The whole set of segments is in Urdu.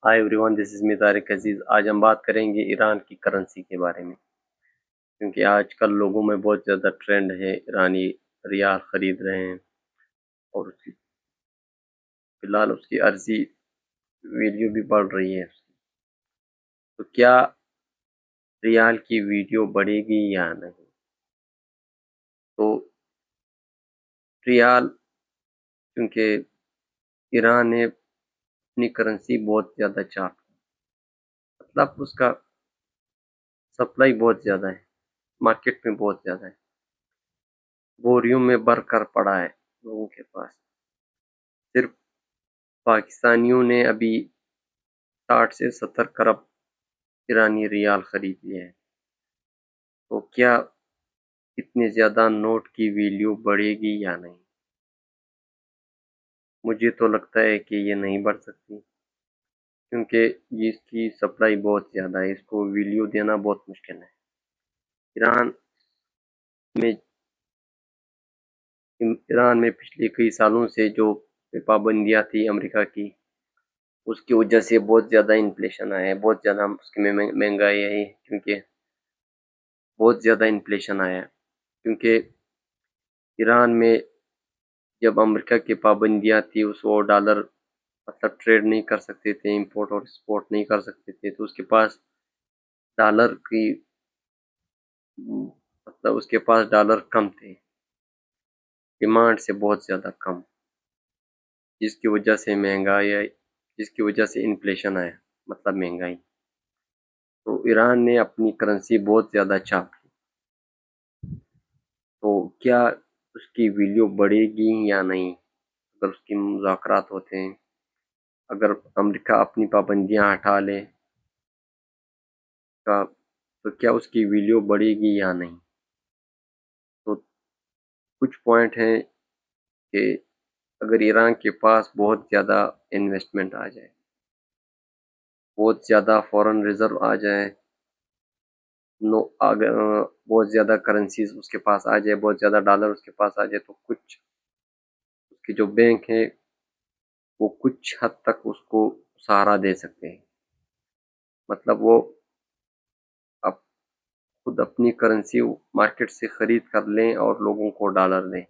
ہائی ایوری ون، دس از می طارق عزیز۔ آج ہم بات کریں گے ایران کی کرنسی کے بارے میں، کیونکہ آج کل لوگوں میں بہت زیادہ ٹرینڈ ہے، ایرانی ریال خرید رہے ہیں اور فی الحال اس کی عرضی ویلیو بھی بڑھ رہی ہے۔ تو کیا ریال کی ویلیو بڑھے گی یا نہیں؟ تو ریال، کیونکہ ایران نے اپنی کرنسی بہت زیادہ چاپ، مطلب اس کا سپلائی بہت زیادہ ہے، مارکیٹ میں بہت زیادہ ہے، بوریوں میں بھر کر پڑا ہے لوگوں کے پاس۔ صرف پاکستانیوں نے ابھی 60 سے 70 کروڑ ایرانی ریال خرید لیے ہیں۔ تو کیا اتنے زیادہ نوٹ کی ویلیو بڑھے گی یا نہیں؟ مجھے تو لگتا ہے کہ یہ نہیں بڑھ سکتی، کیونکہ اس کی سپلائی بہت زیادہ ہے، اس کو ویلیو دینا بہت مشکل ہے۔ ایران میں پچھلے کئی سالوں سے جو پابندیاں تھی امریکہ کی، اس کی وجہ سے بہت زیادہ انفلیشن آیا ہے، بہت زیادہ اس کی مہنگائی ہے، کیونکہ بہت زیادہ انفلیشن آیا ہے۔ کیونکہ ایران میں جب امریکہ کی پابندیاں تھی، اس وہ ڈالر مطلب ٹریڈ نہیں کر سکتے تھے، امپورٹ اور ایکسپورٹ نہیں کر سکتے تھے، تو اس کے پاس ڈالر کی مطلب اس کے پاس ڈالر کم تھے، ڈیمانڈ سے بہت زیادہ کم، جس کی وجہ سے مہنگائی آئی، جس کی وجہ سے انفلیشن آیا، مطلب مہنگائی۔ تو ایران نے اپنی کرنسی بہت زیادہ چاپ کی، تو کیا اس کی ویلیو بڑھے گی یا نہیں؟ اگر اس کی مذاکرات ہوتے ہیں، اگر امریکہ اپنی پابندیاں ہٹا لے تو کیا اس کی ویلیو بڑھے گی یا نہیں؟ تو کچھ پوائنٹ ہیں کہ اگر ایران کے پاس بہت زیادہ انویسٹمنٹ آ جائے، بہت زیادہ فورن ریزرو آ جائے، بہت زیادہ کرنسیز اس کے پاس آ جائے، بہت زیادہ ڈالر اس کے پاس آ جائے، تو کچھ اس کے جو بینک ہیں وہ کچھ حد تک اس کو سہارا دے سکتے ہیں، مطلب وہ اب خود اپنی کرنسی مارکیٹ سے خرید کر لیں اور لوگوں کو ڈالر دیں،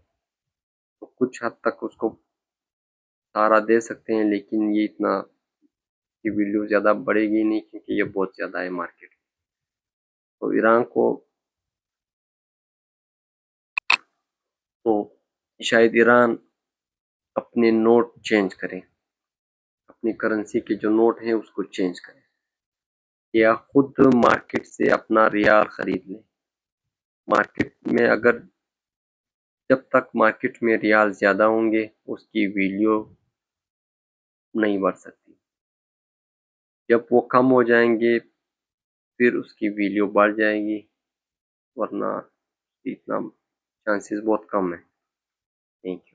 تو کچھ حد تک اس کو سہارا دے سکتے ہیں، لیکن یہ اتنا کی ویلیو زیادہ بڑھے گی نہیں، کیونکہ یہ بہت زیادہ ہے مارکیٹ۔ تو ایران کو تو شاید ایران اپنے نوٹ چینج کرے، اپنی کرنسی کے جو نوٹ ہیں اس کو چینج کرے، یا خود مارکیٹ سے اپنا ریال خرید لیں۔ مارکیٹ میں جب تک مارکیٹ میں ریال زیادہ ہوں گے، اس کی ویلیو نہیں بڑھ سکتی۔ جب وہ کم ہو جائیں گے پھر اس کی ویلیو بڑھ جائے گی، ورنہ اتنا چانسز بہت کم ہے۔ Thank you.